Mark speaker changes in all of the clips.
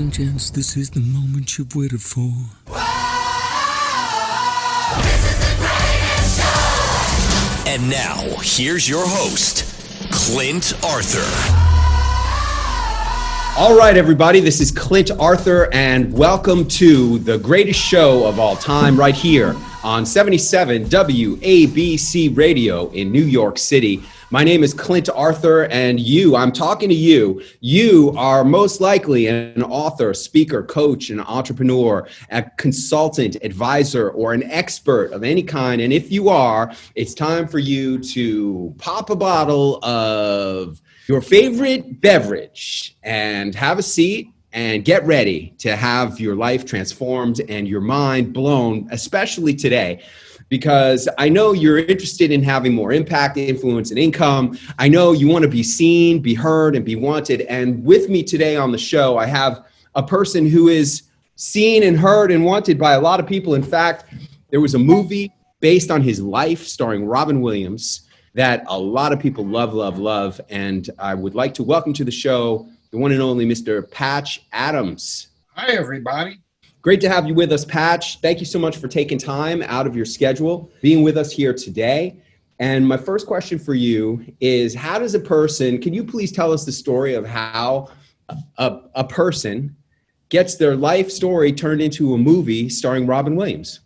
Speaker 1: and gents, this is the moment you've waited for.
Speaker 2: This is the greatest show!
Speaker 3: And now, here's your host, Clint Arthur.
Speaker 4: All right, everybody, this is Clint Arthur, and welcome to the greatest show of all time right here on 77 WABC Radio in New York City. My name is Clint Arthur, and I'm talking to you. You are most likely an author, speaker, coach, an entrepreneur, a consultant, advisor, or an expert of any kind. And if you are, it's time for you to pop a bottle of your favorite beverage and have a seat and get ready to have your life transformed and your mind blown, especially today. Because I know you're interested in having more impact, influence, and income. I know you want to be seen, be heard, and be wanted. And with me today on the show, I have a person who is seen and heard and wanted by a lot of people. In fact, there was a movie based on his life starring Robin Williams that a lot of people love. And I would like to welcome to the show the one and only Mr. Patch Adams.
Speaker 5: Hi, everybody.
Speaker 4: Great to have you with us, Patch. Thank you so much for taking time out of your schedule, being with us here today. And my first question for you is, how does a person, can you please tell us the story of how a person gets their life story turned into a movie starring Robin Williams?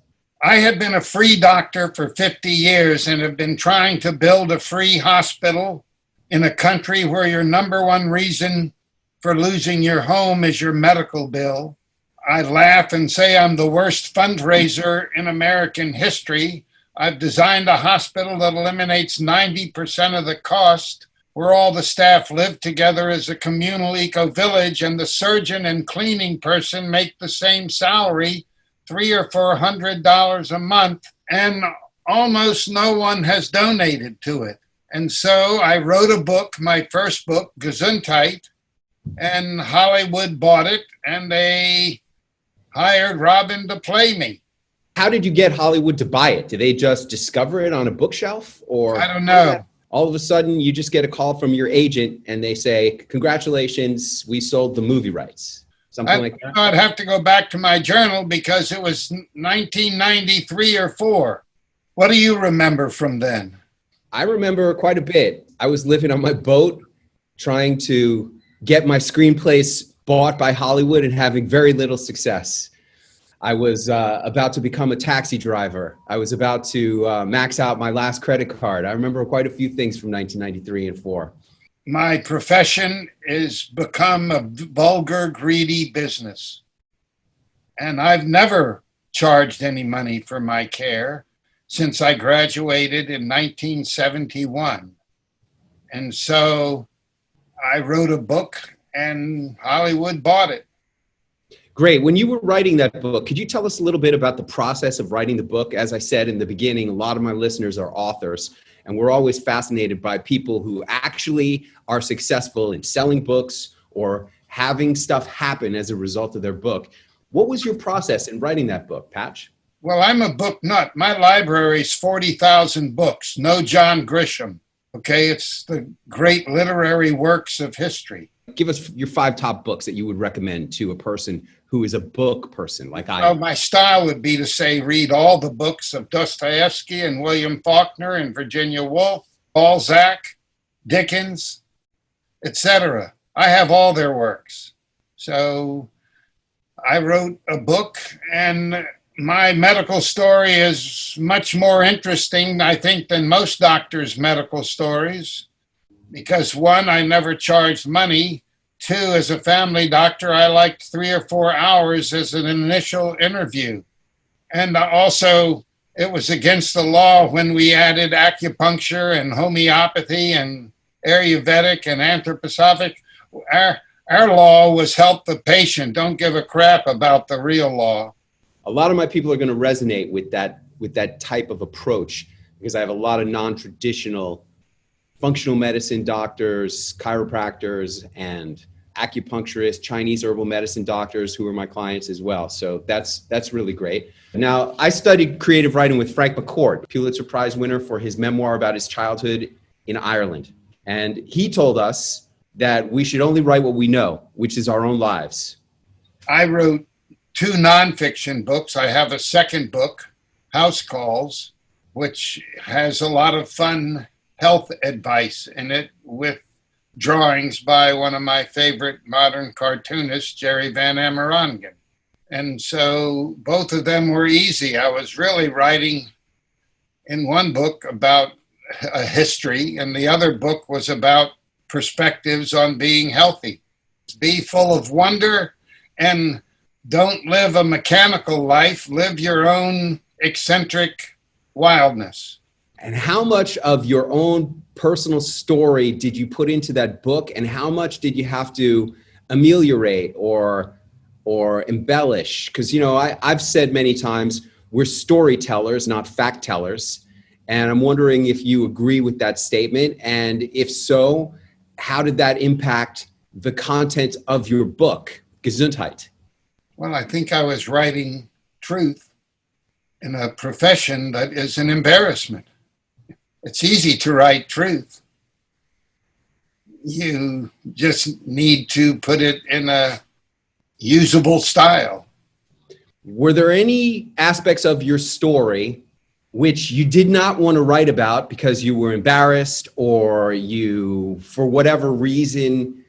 Speaker 5: I have been a free doctor for 50 years and have been trying to build a free hospital in a country where your number one reason for losing your home is your medical bill. I laugh and say I'm the worst fundraiser in American history. I've designed a hospital that eliminates 90% of the cost, where all the staff live together as a communal eco-village, and the surgeon and cleaning person make the same salary, $300 or $400 a month, and almost no one has donated to it. And so I wrote a book, my first book, Gesundheit, and Hollywood bought it, and they hired Robin to play me.
Speaker 4: How did you get Hollywood to buy it? Did they just discover it on a bookshelf? Or
Speaker 5: I don't know.
Speaker 4: All of a sudden, you just get a call from your agent and they say, congratulations, we sold the movie rights. Something like that?
Speaker 5: I'd have to go back to my journal because it was 1993 or 4. What do you remember from then?
Speaker 4: I remember quite a bit. I was living on my boat trying to get my screenplays bought by Hollywood and having very little success. I was about to become a taxi driver. I was about to max out my last credit card. I remember quite a few things from 1993 and 4.
Speaker 5: My profession is become a vulgar, greedy business. And I've never charged any money for my care since I graduated in 1971. And so I wrote a book and Hollywood bought it.
Speaker 4: Great. When you were writing that book, could you tell us a little bit about the process of writing the book? As I said in the beginning, a lot of my listeners are authors, and we're always fascinated by people who actually are successful in selling books or having stuff happen as a result of their book. What was your process in writing that book, Patch?
Speaker 5: Well, I'm a book nut. My library is 40,000 books. No John Grisham. Okay, it's the great literary works of history.
Speaker 4: Give us your 5 top books that you would recommend to a person who is a book person like I am.
Speaker 5: Well, my style would be to say read all the books of Dostoevsky and William Faulkner and Virginia Woolf, Balzac, Dickens, etc. I have all their works. So I wrote a book, and my medical story is much more interesting, I think, than most doctors' medical stories. Because 1, I never charged money. 2, as a family doctor, I liked 3 or 4 hours as an initial interview. And also, it was against the law when we added acupuncture and homeopathy and Ayurvedic and anthroposophic. Our law was help the patient. Don't give a crap about the real law.
Speaker 4: A lot of my people are going to resonate with that type of approach, because I have a lot of non-traditional functional medicine doctors, chiropractors, and acupuncturists, Chinese herbal medicine doctors who are my clients as well. So that's really great. Now, I studied creative writing with Frank McCourt, Pulitzer Prize winner for his memoir about his childhood in Ireland. And he told us that we should only write what we know, which is our own lives.
Speaker 5: I wrote 2 nonfiction books. I have a second book, House Calls, which has a lot of fun health advice in it with drawings by one of my favorite modern cartoonists, Jerry Van Amerongen. And so both of them were easy. I was really writing in one book about a history, and the other book was about perspectives on being healthy. Be full of wonder and don't live a mechanical life. Live your own eccentric wildness.
Speaker 4: And how much of your own personal story did you put into that book, and how much did you have to ameliorate or embellish? Because, you know, I've said many times we're storytellers, not fact tellers. And I'm wondering if you agree with that statement. And if so, how did that impact the content of your book, Gesundheit?
Speaker 5: Well, I think I was writing truth in a profession that is an embarrassment. It's easy to write truth. You just need to put it in a usable style.
Speaker 4: Were there any aspects of your story which you did not want to write about because you were embarrassed, or you, for whatever reason,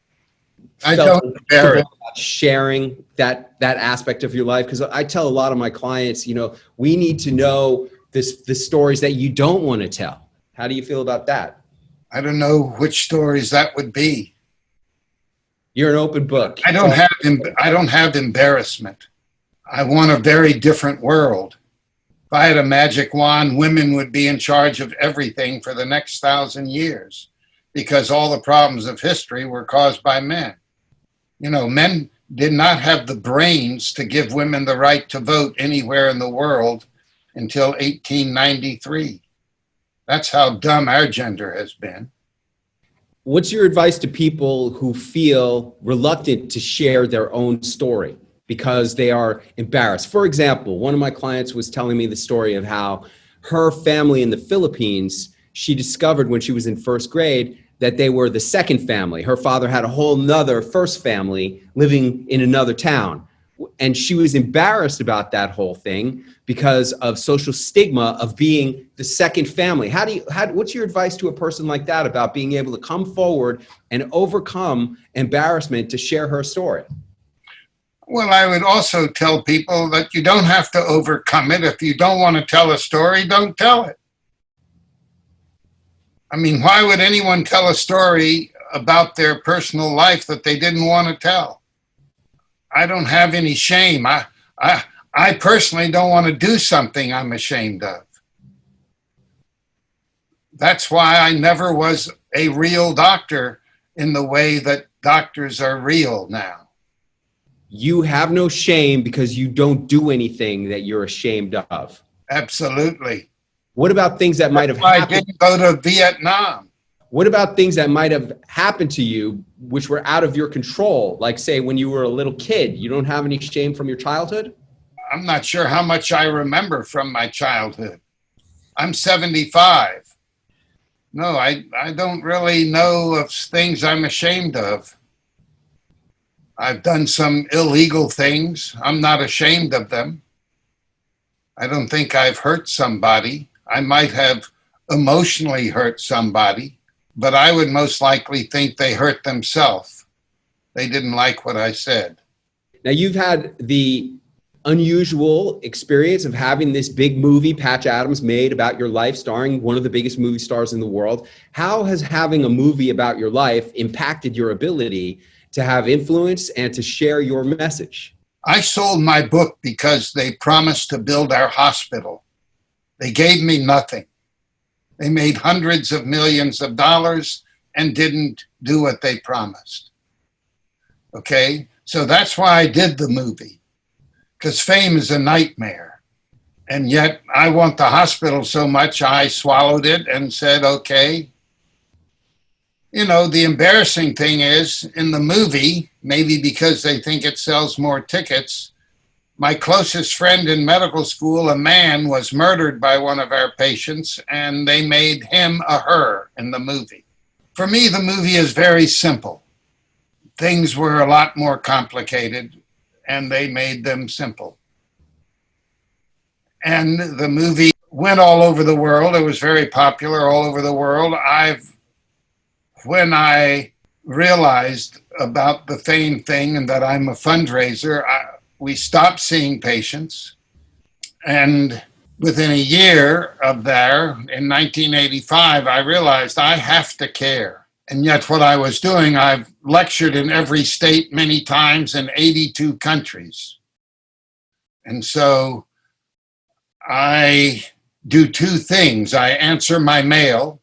Speaker 5: I don't embarrass.
Speaker 4: Sharing that aspect of your life? Because I tell a lot of my clients, you know, we need to know the stories that you don't want to tell. How do you feel about that?
Speaker 5: I don't know which stories that would be.
Speaker 4: You're an open book.
Speaker 5: I don't have embarrassment. I want a very different world. If I had a magic wand, women would be in charge of everything for the next 1,000 years, because all the problems of history were caused by men. You know, men did not have the brains to give women the right to vote anywhere in the world until 1893. That's how dumb our gender has been.
Speaker 4: What's your advice to people who feel reluctant to share their own story because they are embarrassed? For example, one of my clients was telling me the story of how her family in the Philippines, she discovered when she was in first grade that they were the second family. Her father had a whole nother first family living in another town. And she was embarrassed about that whole thing because of social stigma of being the second family. What's your advice to a person like that about being able to come forward and overcome embarrassment to share her story?
Speaker 5: Well, I would also tell people that you don't have to overcome it. If you don't want to tell a story, don't tell it. I mean, why would anyone tell a story about their personal life that they didn't want to tell? I don't have any shame. I personally don't want to do something I'm ashamed of. That's why I never was a real doctor in the way that doctors are real now.
Speaker 4: You have no shame because you don't do anything that you're ashamed of.
Speaker 5: Absolutely.
Speaker 4: What about things that might have happened?
Speaker 5: I didn't go to Vietnam.
Speaker 4: What about things that might have happened to you which were out of your control? Like, say, when you were a little kid, you don't have any shame from your childhood?
Speaker 5: I'm not sure how much I remember from my childhood. I'm 75. No, I don't really know of things I'm ashamed of. I've done some illegal things. I'm not ashamed of them. I don't think I've hurt somebody. I might have emotionally hurt somebody, but I would most likely think they hurt themselves. They didn't like what I said.
Speaker 4: Now, you've had the unusual experience of having this big movie, Patch Adams, made about your life, starring one of the biggest movie stars in the world. How has having a movie about your life impacted your ability to have influence and to share your message?
Speaker 5: I sold my book because they promised to build our hospital. They gave me nothing. They made hundreds of millions of dollars and didn't do what they promised. Okay? So that's why I did the movie, because fame is a nightmare. And yet I want the hospital so much, I swallowed it and said, okay. You know, the embarrassing thing is, in the movie, maybe because they think it sells more tickets, my closest friend in medical school, a man, was murdered by one of our patients, and they made him a her in the movie. For me, the movie is very simple. Things were a lot more complicated, and they made them simple. And the movie went all over the world. It was very popular all over the world. When I realized about the fame thing and that I'm a fundraiser, we stopped seeing patients. And within a year of there, in 1985, I realized I have to care. And yet what I was doing, I've lectured in every state many times in 82 countries. And so I do two things. I answer my mail.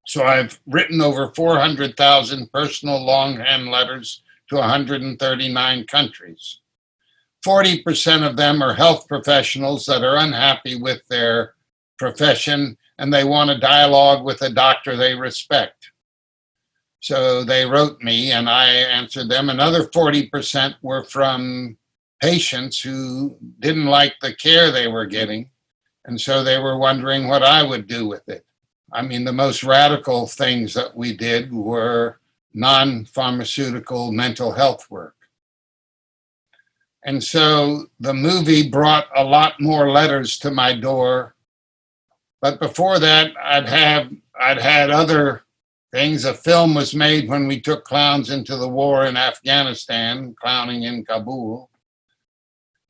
Speaker 5: So I've written over 400,000 personal longhand letters to 139 countries. 40% of them are health professionals that are unhappy with their profession and they want a dialogue with a doctor they respect. So they wrote me and I answered them. Another 40% were from patients who didn't like the care they were getting. And so they were wondering what I would do with it. I mean, the most radical things that we did were non-pharmaceutical mental health work. And so the movie brought a lot more letters to my door. But before that, I'd had other things. A film was made when we took clowns into the war in Afghanistan, Clowning in Kabul.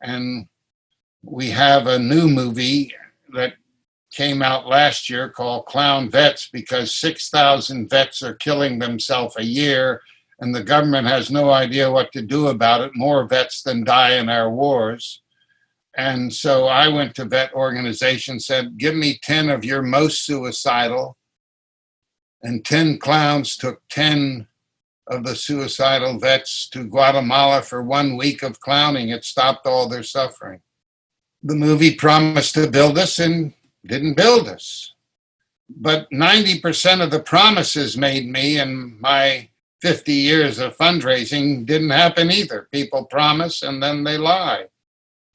Speaker 5: And we have a new movie that came out last year called Clown Vets, because 6,000 vets are killing themselves a year and the government has no idea what to do about it. More vets than die in our wars. And so I went to vet organizations, said, give me 10 of your most suicidal. And 10 clowns took 10 of the suicidal vets to Guatemala for 1 week of clowning. It stopped all their suffering. The movie promised to build us and didn't build us. But 90% of the promises made me in my 50 years of fundraising didn't happen either. People promise and then they lie.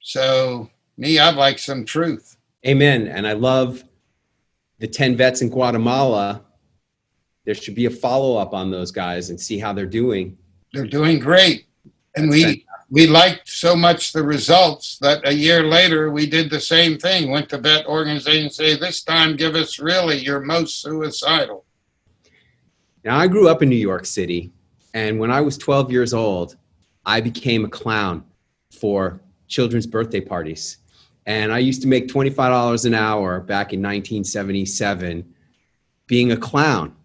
Speaker 5: So me, I'd like some truth.
Speaker 4: Amen. And I love the 10 vets in Guatemala. There should be a follow-up on those guys and see how they're doing.
Speaker 5: They're doing great. And we liked so much the results that a year later we did the same thing. Went to vet organizations and say, this time give us really your most suicidal.
Speaker 4: Now, I grew up in New York City, and when I was 12 years old, I became a clown for children's birthday parties. And I used to make $25 an hour back in 1977 being a clown.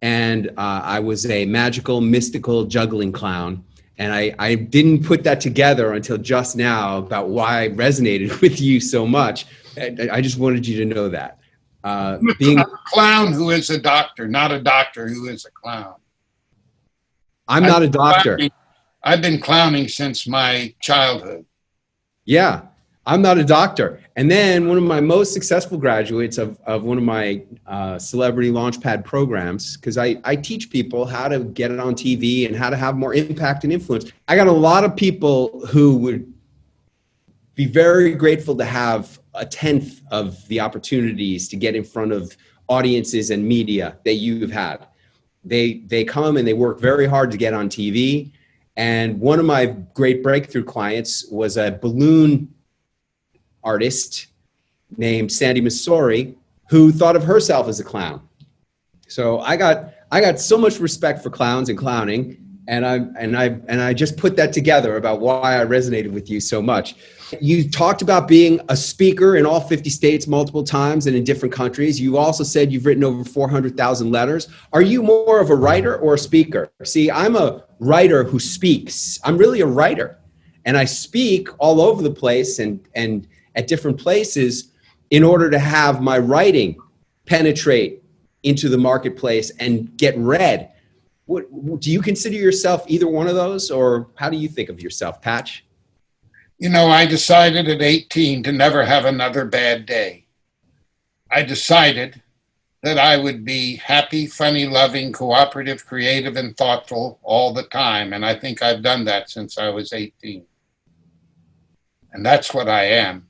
Speaker 4: And I was a magical, mystical juggling clown. And I didn't put that together until just now about why I resonated with you so much. I just wanted you to know that. Being
Speaker 5: a clown who is a doctor, not a doctor who is a clown.
Speaker 4: I'm not a doctor.
Speaker 5: I've been clowning since my childhood.
Speaker 4: Yeah, I'm not a doctor. And then one of my most successful graduates of one of my celebrity launchpad programs, because I teach people how to get it on TV and how to have more impact and influence. I got a lot of people who would be very grateful to have a tenth of the opportunities to get in front of audiences and media that you've had. They come and they work very hard to get on TV. And one of my great breakthrough clients was a balloon artist named Sandy Missouri, who thought of herself as a clown. So I got so much respect for clowns and clowning, and I just put that together about why I resonated with you so much. You talked about being a speaker in all 50 states multiple times and in different countries. You also said you've written over 400,000 letters. Are you more of a writer or a speaker? See, I'm a writer who speaks. I'm really a writer, and I speak all over the place and at different places in order to have my writing penetrate into the marketplace and get read. Do you consider yourself either one of those, or how do you think of yourself, Patch?
Speaker 5: You know, I decided at 18 to never have another bad day. I decided that I would be happy, funny, loving, cooperative, creative, and thoughtful all the time. And I think I've done that since I was 18. And that's what I am.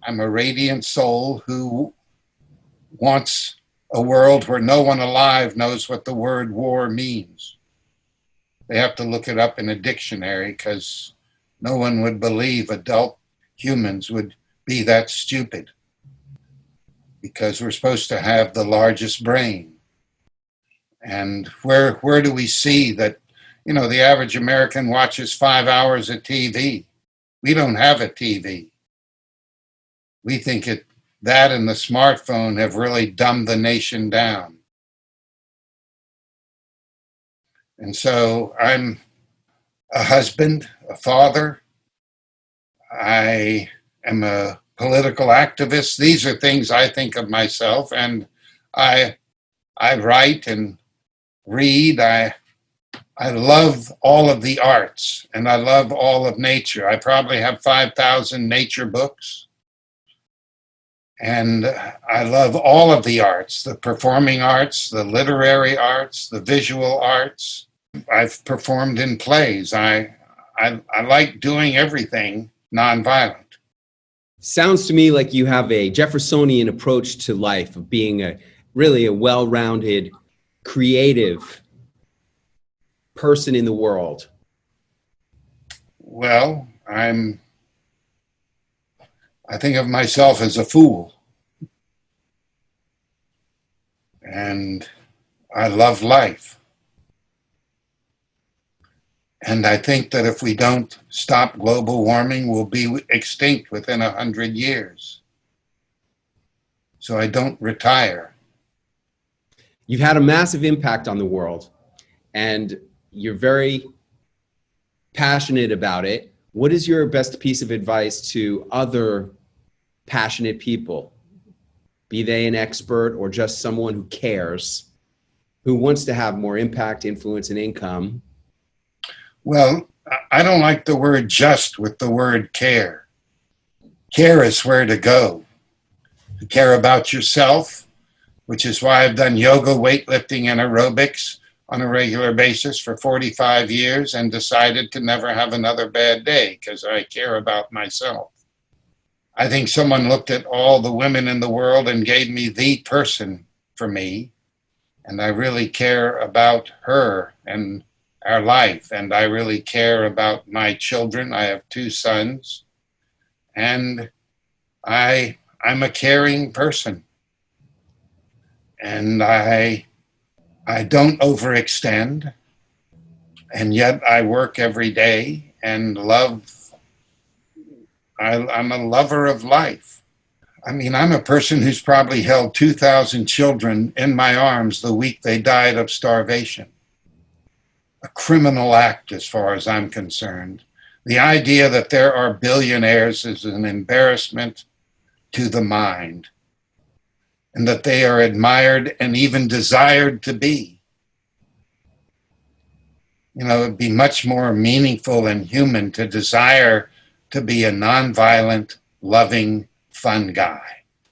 Speaker 5: I'm a radiant soul who wants a world where no one alive knows what the word war means. They have to look it up in a dictionary because No one would believe adult humans would be that stupid, because we're supposed to have the largest brain. And where do we see that, the average American watches 5 hours of TV? We don't have a TV. We think that and the smartphone have really dumbed the nation down. And so I'm a husband, a father. I am a political activist. These are things I think of myself, and I write and read. I love all of the arts, and I love all of nature. I probably have 5,000 nature books. And I love all of the arts, the performing arts, the literary arts, the visual arts. I've performed in plays. I like doing everything nonviolent.
Speaker 4: Sounds to me like you have a Jeffersonian approach to life of being really a well-rounded, creative person in the world.
Speaker 5: Well, I think of myself as a fool. And I love life. And I think that if we don't stop global warming, we'll be extinct within 100 years. So I don't retire.
Speaker 4: You've had a massive impact on the world, and you're very passionate about it. What is your best piece of advice to other passionate people, be they an expert or just someone who cares, who wants to have more impact, influence, and income?
Speaker 5: Well, I don't like the word just with the word care. Care is where to go. To care about yourself, which is why I've done yoga, weightlifting, and aerobics on a regular basis for 45 years and decided to never have another bad day because I care about myself. I think someone looked at all the women in the world and gave me the person for me, and I really care about her and our life, and I really care about my children. I have 2 sons, and I'm a caring person, and I don't overextend, and yet I work every day and love. I'm a lover of life. I mean, I'm a person who's probably held 2,000 children in my arms the week they died of starvation. A criminal act as far as I'm concerned. The idea that there are billionaires is an embarrassment to the mind, and that they are admired and even desired to be. It'd be much more meaningful and human to desire to be a nonviolent, loving, fun guy.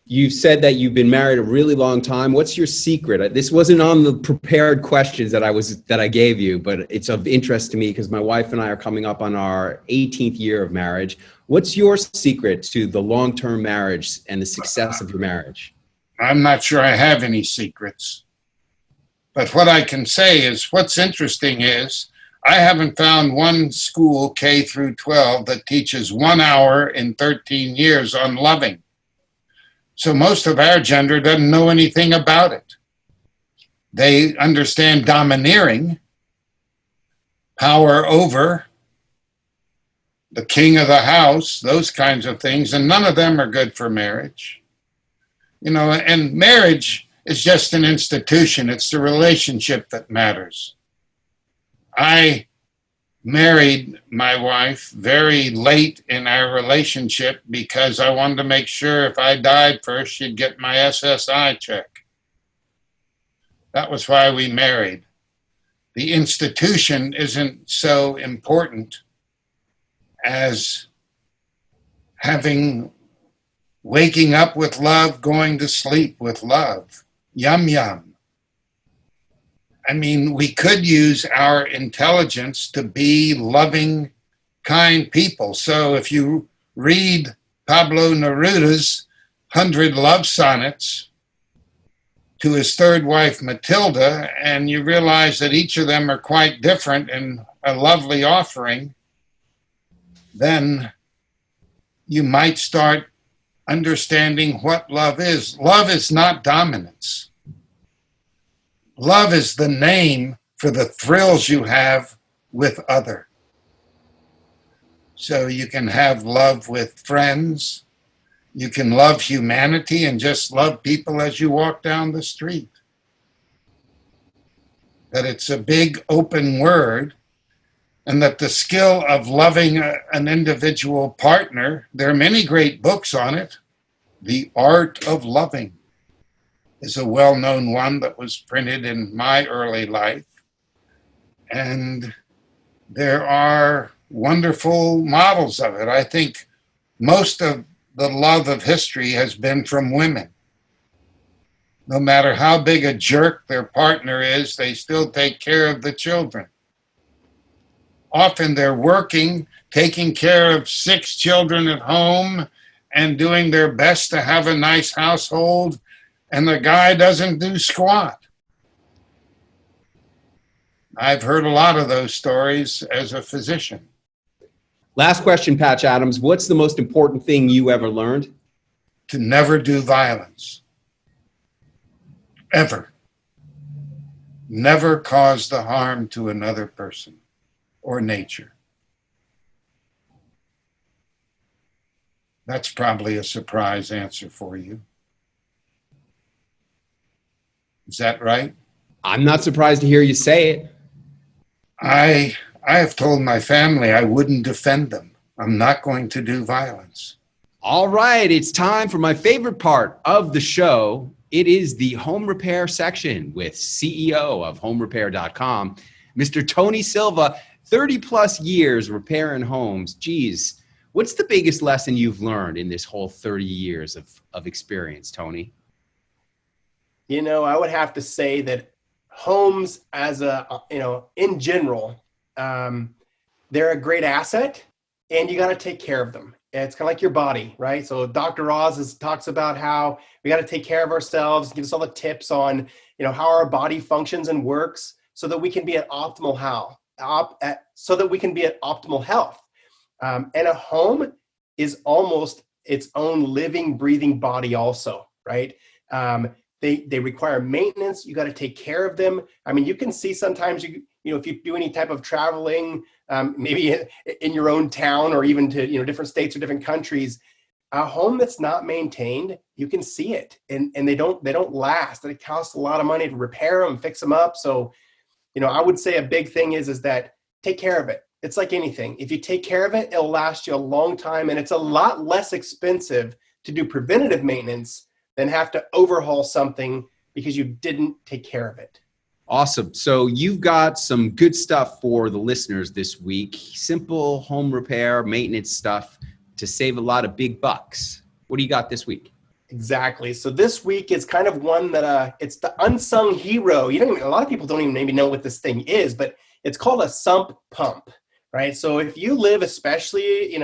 Speaker 4: You've said that you've been married a really long time. What's your secret? This wasn't on the prepared questions that I gave you, but it's of interest to me because my wife and I are coming up on our 18th year of marriage. What's your secret to the long-term marriage and the success of your marriage?
Speaker 5: I'm not sure I have any secrets. But what I can say is what's interesting is I haven't found one school K through 12 that teaches 1 hour in 13 years on loving. So most of our gender doesn't know anything about it. They understand domineering, power over, the king of the house, those kinds of things, and none of them are good for marriage. And marriage is just an institution. It's the relationship that matters. I married my wife very late in our relationship because I wanted to make sure if I died first, she'd get my SSI check. That was why we married. The institution isn't so important as waking up with love, going to sleep with love. Yum, yum. I mean, we could use our intelligence to be loving, kind people. So if you read Pablo Neruda's 100 love sonnets to his third wife, Matilda, and you realize that each of them are quite different and a lovely offering, then you might start understanding what love is. Love is not dominance. Love is the name for the thrills you have with other. So you can have love with friends. You can love humanity and just love people as you walk down the street. That it's a big open word, and that the skill of loving an individual partner, there are many great books on it. The Art of Loving is a well-known one that was printed in my early life. And there are wonderful models of it. I think most of the love of history has been from women. No matter how big a jerk their partner is, they still take care of the children. Often they're working, taking care of 6 children at home, and doing their best to have a nice household, and the guy doesn't do squat. I've heard a lot of those stories as a physician.
Speaker 4: Last question, Patch Adams. What's the most important thing you ever learned?
Speaker 5: To never do violence. Ever. Never cause the harm to another person or nature. That's probably a surprise answer for you. Is that right?
Speaker 4: I'm not surprised to hear you say it.
Speaker 5: I have told my family I wouldn't defend them. I'm not going to do violence.
Speaker 4: All right, it's time for my favorite part of the show. It is the home repair section with CEO of homerepair.com, Mr. Tony Silva, 30 plus years repairing homes. Geez, what's the biggest lesson you've learned in this whole 30 years of experience, Tony?
Speaker 6: You know, I would have to say that homes as in general, they're a great asset and you got to take care of them. It's kind of like your body, right? So Dr. Oz talks about how we got to take care of ourselves, gives us all the tips on, how our body functions and works so that we can be at optimal health. And a home is almost its own living, breathing body also, right? They require maintenance. You got to take care of them. I mean, you can see sometimes if you do any type of traveling, maybe in your own town or even to different states or different countries, a home that's not maintained, you can see it, and they don't last. And it costs a lot of money to repair them, fix them up. So, I would say a big thing is that take care of it. It's like anything. If you take care of it, it'll last you a long time, and it's a lot less expensive to do preventative maintenance than have to overhaul something because you didn't take care of it.
Speaker 4: Awesome. So you've got some good stuff for the listeners this week. Simple home repair, maintenance stuff to save a lot of big bucks. What do you got this week?
Speaker 6: Exactly. So this week is kind of one that it's the unsung hero. A lot of people don't even maybe know what this thing is, but it's called a sump pump, right? So if you live, especially,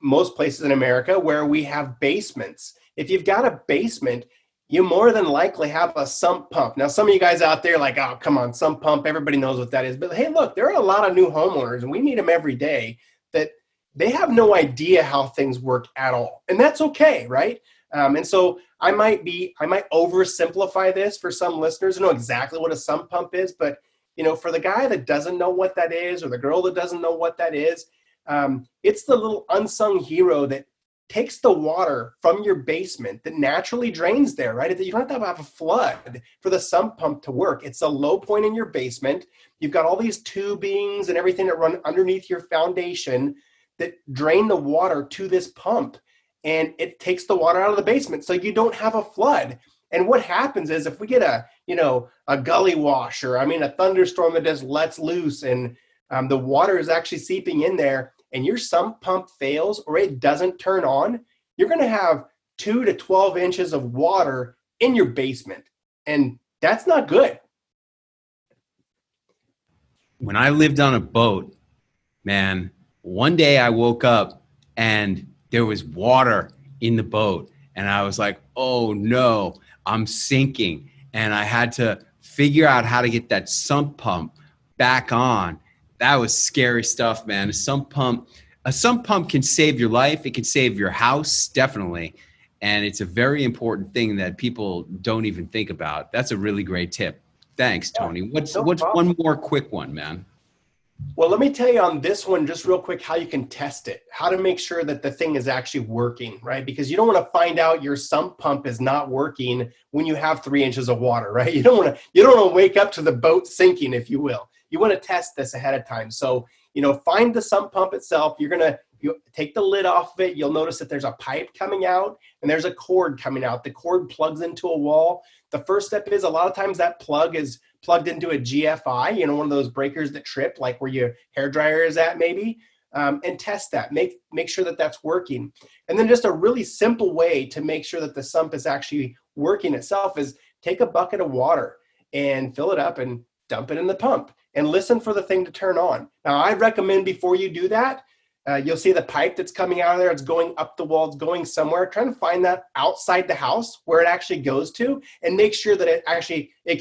Speaker 6: most places in America where we have basements, if you've got a basement, you more than likely have a sump pump. Now, some of you guys out there are like, oh, come on, sump pump. Everybody knows what that is. But hey, look, there are a lot of new homeowners, and we meet them every day, that they have no idea how things work at all. And that's okay, right? And so I might oversimplify this for some listeners to know exactly what a sump pump is. But, for the guy that doesn't know what that is, or the girl that doesn't know what that is, it's the little unsung hero that takes the water from your basement that naturally drains there, right? You don't have to have a flood for the sump pump to work. It's a low point in your basement. You've got all these tubings and everything that run underneath your foundation that drain the water to this pump, and it takes the water out of the basement so you don't have a flood. And what happens is if we get a gully wash or a thunderstorm that just lets loose and the water is actually seeping in there, and your sump pump fails or it doesn't turn on, you're going to have 2 to 12 inches of water in your basement. And that's not good.
Speaker 4: When I lived on a boat, man, one day I woke up and there was water in the boat. And I was like, oh no, I'm sinking. And I had to figure out how to get that sump pump back on. That was scary stuff, man. A sump pump can save your life. It can save your house, definitely. And it's a very important thing that people don't even think about. That's a really great tip. Thanks, Tony. What's one more quick one, man?
Speaker 6: Well, let me tell you on this one, just real quick, how you can test it, how to make sure that the thing is actually working, right? Because you don't want to find out your sump pump is not working when you have 3 inches of water, right? You don't want to wake up to the boat sinking, if you will. You want to test this ahead of time. So, find the sump pump itself. You take the lid off of it. You'll notice that there's a pipe coming out and there's a cord coming out. The cord plugs into a wall. The first step is a lot of times that plug is plugged into a GFI, one of those breakers that trip, like where your hair dryer is at maybe, and test that. Make sure that that's working. And then just a really simple way to make sure that the sump is actually working itself is take a bucket of water and fill it up and dump it in the pump and listen for the thing to turn on. Now, I recommend before you do that, you'll see the pipe that's coming out of there. It's going up the wall. It's going somewhere. Try to find that outside the house where it actually goes to and make sure that it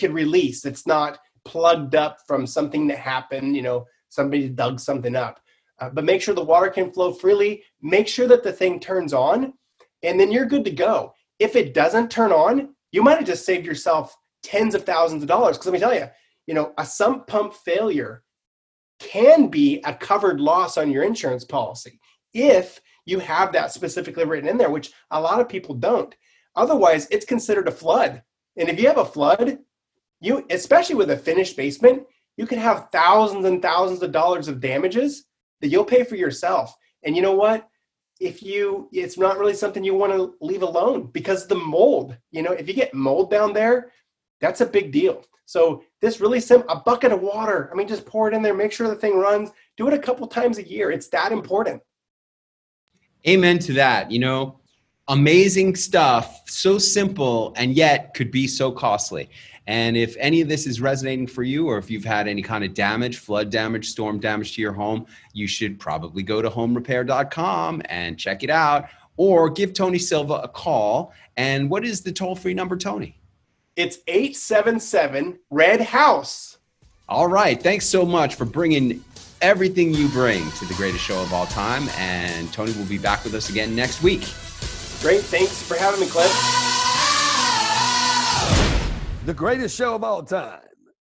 Speaker 6: can release. It's not plugged up from something that happened, somebody dug something up. But make sure the water can flow freely. Make sure that the thing turns on, and then you're good to go. If it doesn't turn on, you might have just saved yourself tens of thousands of dollars. Because let me tell you, a sump pump failure can be a covered loss on your insurance policy if you have that specifically written in there, which a lot of people don't. Otherwise, it's considered a flood. And if you have a flood, especially with a finished basement, you can have thousands and thousands of dollars of damages that you'll pay for yourself. And you know what? It's not really something you want to leave alone because the mold, if you get mold down there, that's a big deal. So this really simple, a bucket of water. Just pour it in there, make sure the thing runs. Do it a couple times a year. It's that important.
Speaker 4: Amen to that. Amazing stuff, so simple, and yet could be so costly. And if any of this is resonating for you, or if you've had any kind of damage, flood damage, storm damage to your home, you should probably go to homerepair.com and check it out, or give Tony Silva a call. And what is the toll-free number, Tony?
Speaker 6: It's 877-RED-HOUSE.
Speaker 4: All right. Thanks so much for bringing everything you bring to the greatest show of all time. And Tony will be back with us again next week.
Speaker 6: Great. Thanks for having me, Clint.
Speaker 1: The greatest show of all time.